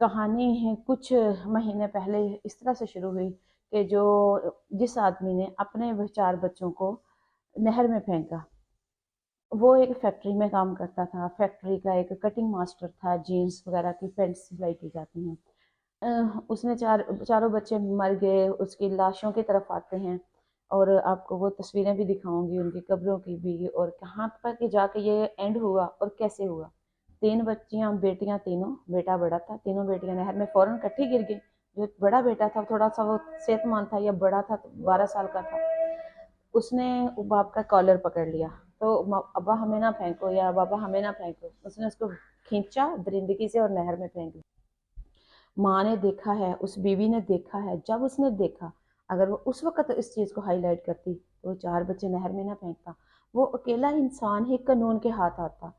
कहानी है कुछ महीने पहले इस तरह से शुरू हुई कि जिस आदमी ने अपने 4 बच्चों को नहर में फेंका। वो एक फैक्ट्री में काम करता था। फैक्ट्री का एक कटिंग मास्टर था। जीन्स वगैरह की पैंट सिलाई की जाती हैं। उसने चारों बच्चे मर गए। उसकी लाशों की तरफ आते हैं और आपको वो तस्वीरें भी दिखाऊंगी उनकी कब्रों की भी, और कहाँ तक कि जाके ये एंड हुआ और कैसे हुआ। 3 बच्चियां, बेटियां तीनों। बेटा बड़ा था। तीनों बेटियां नहर में फौरन इकट्ठी गिर गई। जो बड़ा बेटा था थोड़ा सा वो सेहतमंद था, या बड़ा था, 12 साल का था। उसने बाप का कॉलर पकड़ लिया। तो अब्बा हमें ना फेंको, या बाबा हमें ना फेंको। उसने उसको खींचा दरिंदगी से और नहर में फेंक दिया। माँ ने देखा है, उस बीवी ने देखा है। जब उसने देखा, अगर वो उस वक्त इस चीज़ को हाईलाइट करती तो 4 बच्चे नहर में ना फेंकता। वो अकेला इंसान ही कानून के हाथ आता।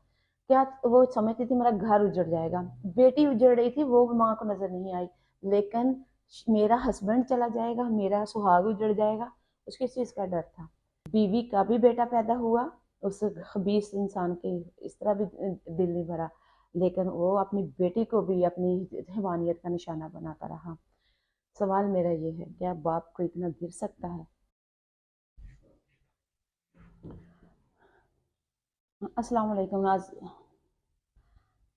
क्या वो समझती थी मेरा घर उजड़ जाएगा? बेटी उजड़ रही थी, वो माँ को नजर नहीं आई। लेकिन मेरा हस्बैंड चला जाएगा, मेरा सुहाग उजड़ जाएगा, उसकी इस चीज का डर था। बीवी का भी बेटा पैदा हुआ, उस खबीस इंसान के इस तरह भी दिल नहीं भरा। लेकिन वो अपनी बेटी को भी अपनी हैवानियत का निशाना बनाता रहा। सवाल मेरा ये है, क्या बाप को इतना गिर सकता है? अस्सलाम वालेकुम नाज।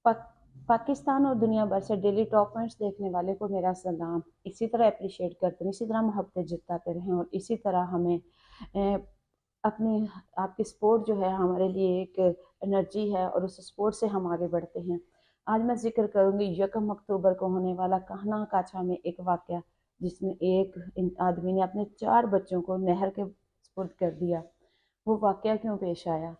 पाक, पाकिस्तान और दुनिया भर से डेली टॉप पॉइंट्स देखने वाले को मेरा सलाम। इसी तरह अप्रिशिएट करते रहें, इसी तरह मोहब्बतें जताते रहें, और इसी तरह हमें अपनी आपकी स्पोर्ट जो है हमारे लिए एक एनर्जी है, और उस स्पोर्ट से हम आगे बढ़ते हैं। आज मैं जिक्र करूंगी 1 अक्टूबर को होने वाला कहना काछा में एक वाक़या, जिसमें एक आदमी ने अपने 4 बच्चों को नहर के सुपुर्द कर दिया। वो वाक़या क्यों पेश आया?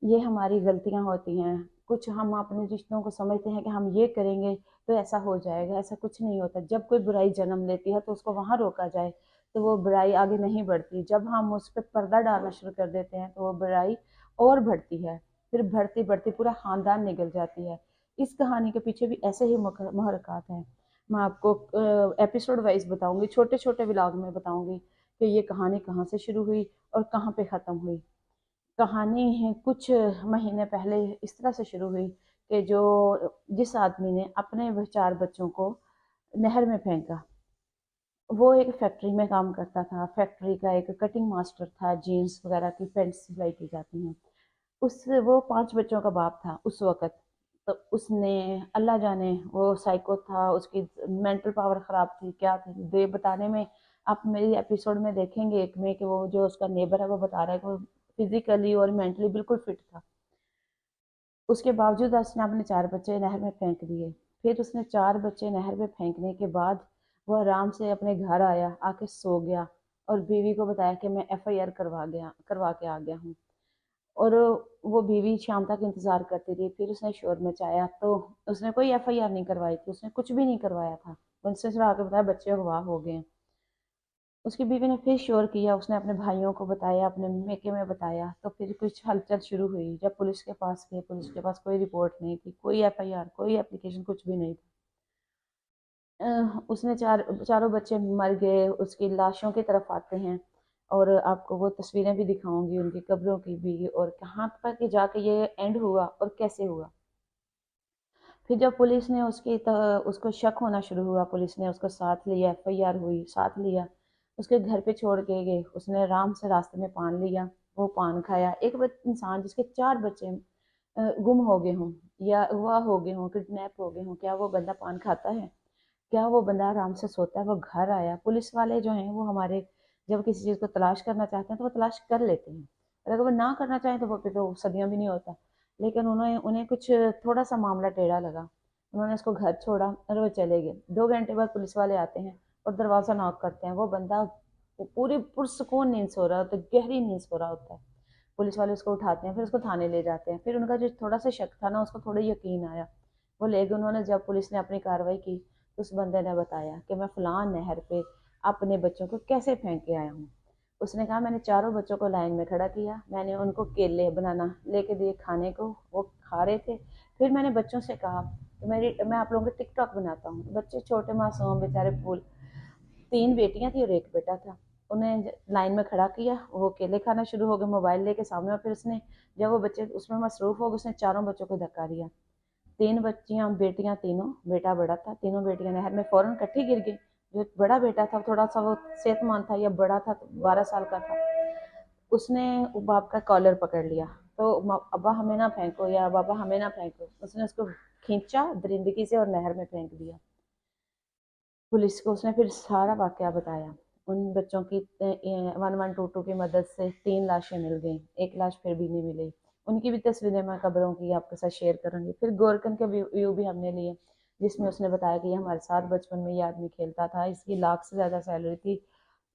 ये हमारी गलतियां होती हैं। कुछ हम अपने रिश्तों को समझते हैं कि हम ये करेंगे तो ऐसा हो जाएगा। ऐसा कुछ नहीं होता। जब कोई बुराई जन्म लेती है तो उसको वहां रोका जाए तो वो बुराई आगे नहीं बढ़ती। जब हम उस पर पर्दा डालना शुरू कर देते हैं तो वो बुराई और बढ़ती है। फिर बढ़ती बढ़ती पूरा खानदान निगल जाती है। इस कहानी के पीछे भी ऐसे ही महरक़ात हैं। मैं आपको एपिसोड वाइज बताऊंगी, छोटे छोटे व्लॉग में बताऊंगी कि ये कहानी कहाँ से शुरू हुई और कहाँ पे ख़त्म हुई। कहानी है कुछ महीने पहले इस तरह से शुरू हुई कि जिस आदमी ने अपने 4 बच्चों को नहर में फेंका। वो एक फैक्ट्री में काम करता था। फैक्ट्री का एक कटिंग मास्टर था। जीन्स वगैरह की पैंट सिलाई की जाती हैं। वो 5 बच्चों का बाप था उस वक़्त। तो उसने, अल्लाह जाने, वो साइको था, उसकी मेंटल पावर ख़राब थी, क्या थी, दे बताने में आप मेरी एपिसोड में देखेंगे एक में कि वो जो उसका नेबर है वो बता रहा है कि वो फिज़िकली और मेंटली बिल्कुल फिट था। उसके बावजूद उसने अपने 4 बच्चे नहर में फेंक दिए। फिर उसने 4 बच्चे नहर में फेंकने के बाद वो आराम से अपने घर आया, आके सो गया और बीवी को बताया कि मैं एफआईआर करवा के आ गया हूँ। और वो बीवी शाम तक इंतज़ार करती रही। फिर उसने शोर मचाया तो उसने कोई एफआईआर नहीं करवाई थी, उसने कुछ भी नहीं करवाया था। उनसे सिर्फ आके बताया बच्चे अगवा हो गए हैं। उसकी बीवी ने फिर शोर किया, उसने अपने भाइयों को बताया, अपने मेके में बताया। तो फिर कुछ हलचल शुरू हुई। जब पुलिस के पास गए, पुलिस के पास कोई रिपोर्ट नहीं थी, कोई एफआईआर, कोई एप्लीकेशन, कुछ भी नहीं था। उसने चारों बच्चे मर गए। उसकी लाशों की तरफ आते हैं और आपको वो तस्वीरें भी दिखाऊंगी उनकी कब्रों की भी, और कहाँ तक कि जाके ये एंड हुआ और कैसे हुआ। फिर जब पुलिस ने उसको शक होना शुरू हुआ, पुलिस ने उसको साथ लिया, एफआईआर हुई, साथ लिया, उसके घर पे छोड़ के गए। उसने आराम से रास्ते में पान लिया, वो पान खाया। एक इंसान जिसके 4 बच्चे गुम हो गए हों या अगवा हो गए हों, किडनैप हो गए हों, क्या वो बंदा पान खाता है? क्या वो बंदा आराम से सोता है? वो घर आया। पुलिस वाले जो हैं वो हमारे, जब किसी चीज़ को तलाश करना चाहते हैं तो वो तलाश कर लेते हैं, और अगर वो ना करना चाहें तो वो फिर तो सदियों भी नहीं होता। लेकिन उन्हें उन्हें कुछ थोड़ा सा मामला टेढ़ा लगा। उन्होंने उसको घर छोड़ा और वो चले गए। 2 घंटे बाद पुलिस वाले आते हैं और दरवाज़ा नॉक करते हैं। वो बंदा पूरी पुरसकून नींद सो रहा होता है, गहरी नींद सो रहा होता है। पुलिस वाले उसको उठाते हैं, फिर उसको थाने ले जाते हैं। फिर उनका जो थोड़ा सा शक था ना, उसको थोड़ा यकीन आया। वो ले गए। उन्होंने, जब पुलिस ने अपनी कार्रवाई की, उस बंदे ने बताया कि मैं फलां नहर पे अपने बच्चों को कैसे फेंक के आया हूँ। उसने कहा मैंने चारों बच्चों को लाइन में खड़ा किया, मैंने उनको केले बनाना लेके दिए खाने को, वो खा रहे थे। फिर मैंने बच्चों से कहा कि मैं आप लोगों के टिकटॉक बनाता हूँ। बच्चे छोटे मासूम बेचारे फूल। 3 बेटियां थी और एक बेटा था। उन्हें लाइन में खड़ा किया, वो केले खाना शुरू हो गए मोबाइल लेके सामने। और फिर उसने, जब वो बच्चे उसमें मसरूफ हो गए, उसने चारों बच्चों को धक्का दिया। 3 बच्चियां बेटियां, तीनों, बेटा बड़ा था, तीनों बेटियां नहर में फ़ौरन इकट्ठी गिर गई। जो बड़ा बेटा था थोड़ा सा वो सेहतमंद था, या बड़ा था 12 साल का था, उसने बाप का कॉलर पकड़ लिया। तो अब्बा हमें ना फेंको, या बाबा हमें ना फेंको, उसने उसको खींचा दरिंदगी से और नहर में फेंक दिया। पुलिस को उसने फिर सारा वाकया बताया। उन बच्चों की 1122 की मदद से 3 लाशें मिल गई, एक लाश फिर भी नहीं मिली। उनकी भी तस्वीरें मैं कब्रों की आपके साथ शेयर करूंगी। फिर गोरकन के व्यू भी हमने लिए, जिसमें उसने बताया कि ये हमारे साथ बचपन में ये आदमी खेलता था, इसकी लाख से ज़्यादा सैलरी थी,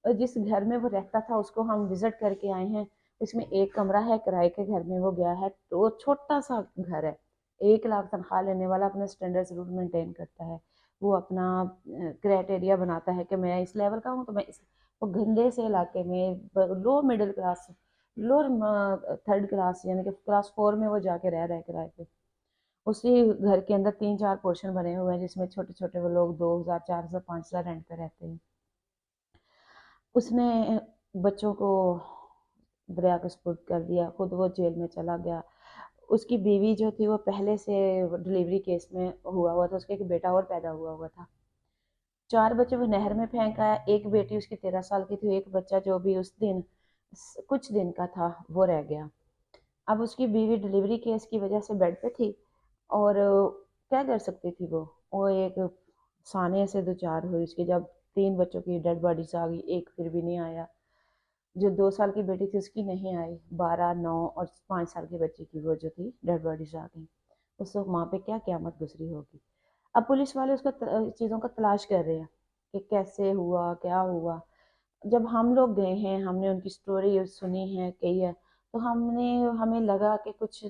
और जिस घर में वो रहता था उसको हम विजिट करके आए हैं। उसमें एक कमरा है, किराए के घर में वो गया है, तो छोटा सा घर है। 1 लाख तनख्वाह लेने वाला अपना स्टैंडर्ड ज़रूर मेंटेन करता है। वो अपना क्राइटेरिया बनाता है कि मैं इस लेवल का हूँ, तो मैं इस, वो गंदे से इलाके में लो मिडिल क्लास, लो थर्ड क्लास, यानी कि क्लास 4 में वो जाके रह रहा है किराए पे। उसी घर के अंदर 3-4 पोर्शन बने हुए हैं, जिसमें छोटे छोटे वो लोग 2,000, 4,000, 5,000 रेंट पे रहते हैं। उसने बच्चों को दरिया के सुपुर्द कर दिया, खुद वो जेल में चला गया। उसकी बीवी जो थी वो पहले से डिलीवरी केस में हुआ था, उसका एक बेटा और पैदा हुआ था। 4 बच्चे वो नहर में फेंक आया। एक बेटी उसकी 13 साल की थी, एक बच्चा जो भी उस दिन कुछ दिन का था वो रह गया। अब उसकी बीवी डिलीवरी केस की वजह से बेड पे थी, और क्या कर सकती थी वो एक साने से दो चार हुई उसकी, जब 3 बच्चों की डेड बॉडीज आ गई, एक फिर भी नहीं आया। जो 2 साल की बेटी थी उसकी नहीं आई, 12, 9 और 5 साल की बच्ची की वो जो थी डेड बॉडीज आ गई। उस वक्त माँ पे क्या क़यामत गुजरी होगी। अब पुलिस वाले उसका चीज़ों का तलाश कर रहे हैं कि कैसे हुआ, क्या हुआ। जब हम लोग गए हैं, हमने उनकी स्टोरी सुनी है, कही है, तो हमें लगा कि कुछ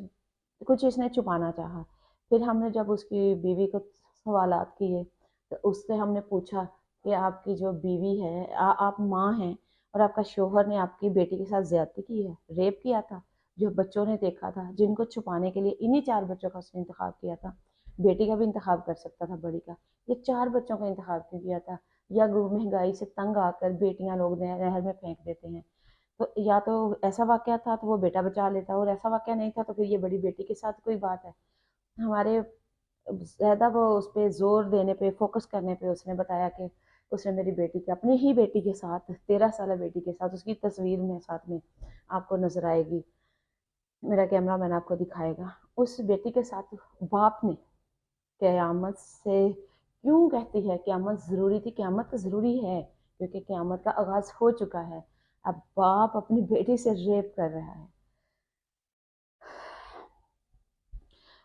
कुछ इसने छुपाना चाहा। फिर हमने जब उसकी बीवी को सवालात किए, तो उससे हमने पूछा कि आपकी जो बीवी है, आप माँ हैं, और आपका शोहर ने आपकी बेटी के साथ ज्यादती की है, रेप किया था, जो बच्चों ने देखा था, जिनको छुपाने के लिए इन्हीं 4 बच्चों का उसने इंतखाब किया था। बेटी का भी इंतखाब कर सकता था, बड़ी का, ये 4 बच्चों का इंतखाब क्यों किया था। या महंगाई से तंग आकर बेटियां लोग नहर में फेंक देते हैं, तो या तो ऐसा वाकया था तो वो बेटा बचा लेता, और ऐसा वाकया नहीं था तो फिर ये बड़ी बेटी के साथ कोई बात है। हमारे ज़्यादा वो उस पर जोर देने पे, फोकस करने पे उसने बताया कि उसने मेरी बेटी के, अपनी ही बेटी के साथ, 13 साल बेटी के साथ, उसकी तस्वीर में साथ में आपको नजर आएगी, मेरा कैमरा मैन आपको दिखाएगा, उस बेटी के साथ बाप ने क़यामत से, क्यों कहती है क़यामत ज़रूरी थी, क़यामत तो ज़रूरी है क्योंकि क़यामत का आगाज़ हो चुका है। अब बाप अपनी बेटी से रेप कर रहा है।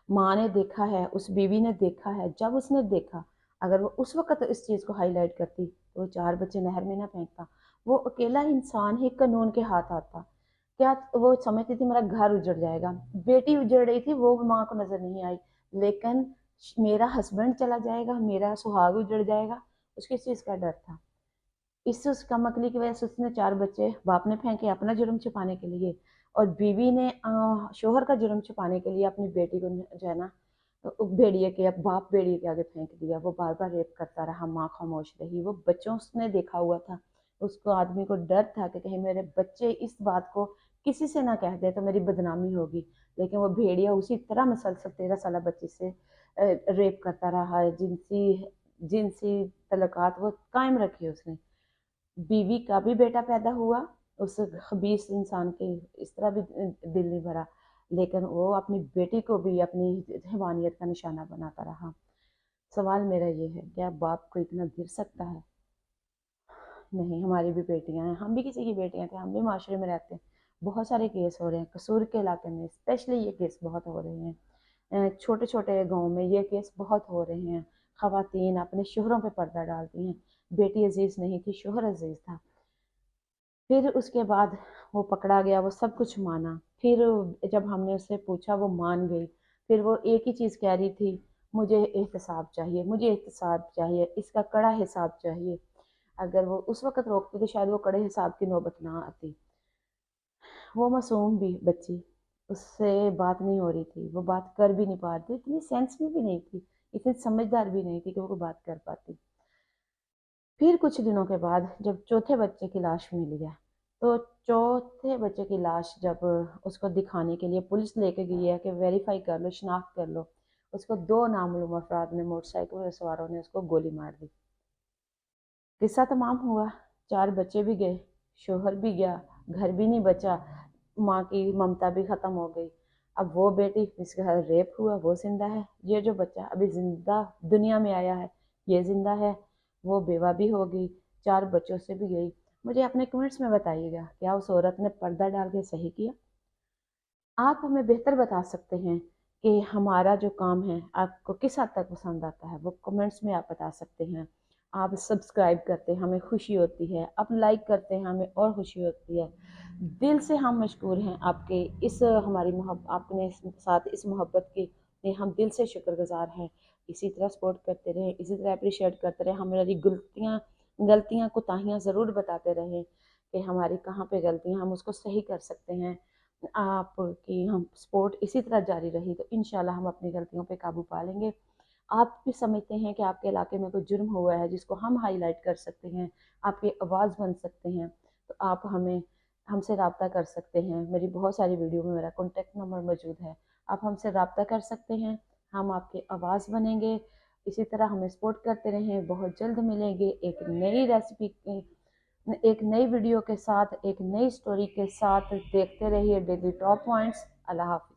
माँ ने देखा है, उस बीवी ने देखा है। जब उसने देखा, अगर वो उस वक्त इस चीज़ को हाईलाइट करती तो वो 4 बच्चे नहर में ना फेंकता। वो अकेला इंसान ही कानून के हाथ आता। क्या वो समझती थी मेरा घर उजड़ जाएगा। बेटी उजड़ रही थी, वो माँ को नजर नहीं आई, लेकिन मेरा हस्बैंड चला जाएगा, मेरा सुहाग उजड़ जाएगा, उसकी चीज़ का डर था। इस उस कम अकली की वजह से उसने 4 बच्चे बाप ने फेंके अपना जुर्म छुपाने के लिए, और बीवी ने शोहर का जुर्म छुपाने के लिए अपनी बेटी को जो है ना भेड़िए के, अब बाप भेड़िए के आगे फेंक दिया। वो बार बार रेप करता रहा, माँ खामोश रही। वो बच्चों उसने देखा हुआ था, उसको आदमी को डर था कि कहीं मेरे बच्चे इस बात को किसी से ना कह दे तो मेरी बदनामी होगी। लेकिन वो भेड़िया उसी तरह मसलसल 13 साल बच्ची से रेप करता रहा है, जिनसी जिनसी तलकात वो कायम रखी उसने। बीवी का भी बेटा पैदा हुआ, उस खबीस इंसान के इस तरह भी दिल नहीं भरा, लेकिन वो अपनी बेटी को भी अपनी हैवानियत का निशाना बनाता रहा। सवाल मेरा ये है, क्या बाप को इतना गिर सकता है? नहीं, हमारी भी बेटियां हैं, हम भी किसी की बेटियां थे, हम भी माशरे में रहते हैं। बहुत सारे केस हो रहे हैं कसूर के इलाके में, स्पेशली ये केस बहुत हो रहे हैं। छोटे छोटे गाँव में ये केस बहुत हो रहे हैं। खवातीन अपने शोहरों पे पर्दा डालती हैं। बेटी अजीज नहीं थी, शोहर अजीज था। फिर उसके बाद वो पकड़ा गया, वो सब कुछ माना। फिर जब हमने उससे पूछा वो मान गई। फिर वो एक ही चीज़ कह रही थी, मुझे एहतसाब चाहिए, मुझे एहतसाब चाहिए, इसका कड़ा हिसाब चाहिए। अगर वो उस वक्त रोकती तो शायद वो कड़े हिसाब की नौबत ना आती। वो मासूम भी बच्ची, उससे बात नहीं हो रही थी, वो बात कर भी नहीं पा रही थी, इतनी सेंस में भी नहीं थी, इतनी समझदार भी नहीं थी कि वो बात कर पाती। फिर कुछ दिनों के बाद जब चौथे बच्चे की लाश मिली है, तो चौथे बच्चे की लाश जब उसको दिखाने के लिए पुलिस लेके गई है कि वेरीफाई कर लो, शिनाख्त कर लो, اس کو 2 نامعلوم افراد نے موٹر سائیکل سواروں نے اس کو گولی مار دی۔ قصہ تمام ہوا، 4 بچے بھی گئے، شوہر بھی گیا، گھر بھی نہیں بچا، ماں کی ممتا بھی ختم ہو گئی۔ اب وہ بیٹی جس کے گھر ریپ ہوا وہ زندہ ہے، یہ جو بچہ ابھی زندہ دنیا میں آیا ہے یہ زندہ ہے، وہ بیوہ بھی ہو گئی، 4 بچوں سے بھی گئی۔ مجھے اپنے کمنٹس میں بتائیے گا کیا اس عورت نے پردہ ڈال کے صحیح کیا؟ آپ ہمیں بہتر بتا سکتے ہیں کہ ہمارا جو کام ہے آپ کو کس حد تک پسند آتا ہے، وہ کمنٹس میں آپ بتا سکتے ہیں۔ آپ سبسکرائب کرتے ہیں ہمیں خوشی ہوتی ہے، آپ لائک کرتے ہیں ہمیں اور خوشی ہوتی ہے۔ دل سے ہم مشکور ہیں آپ کے اس ہماری آپ نے ساتھ اس محبت کے لیے ہم دل سے شکر گزار ہیں۔ اسی طرح سپورٹ کرتے رہیں، اسی طرح اپریشیٹ کرتے رہیں، ہماری غلطیاں کوتاہیاں ضرور بتاتے رہیں کہ ہماری کہاں پہ غلطیاں، ہم اس کو صحیح کر سکتے ہیں۔ آپ کی ہم سپورٹ اسی طرح جاری رہی تو انشاءاللہ ہم اپنی غلطیوں پہ قابو پا لیں گے۔ آپ بھی سمجھتے ہیں کہ آپ کے علاقے میں کوئی جرم ہوا ہے جس کو ہم ہائی لائٹ کر سکتے ہیں، آپ کی آواز بن سکتے ہیں، تو آپ ہم سے رابطہ کر سکتے ہیں۔ میری بہت ساری ویڈیو میں میرا کانٹیکٹ نمبر موجود ہے، آپ ہم سے رابطہ کر سکتے ہیں، ہم آپ کی آواز بنیں گے۔ اسی طرح ہمیں سپورٹ کرتے رہیں، بہت جلد ملیں گے ایک نئی ریسیپی ایک نئی ویڈیو کے ساتھ، ایک نئی سٹوری کے ساتھ۔ دیکھتے رہیے ڈیلی ٹاپ پوائنٹس۔ اللہ حافظ۔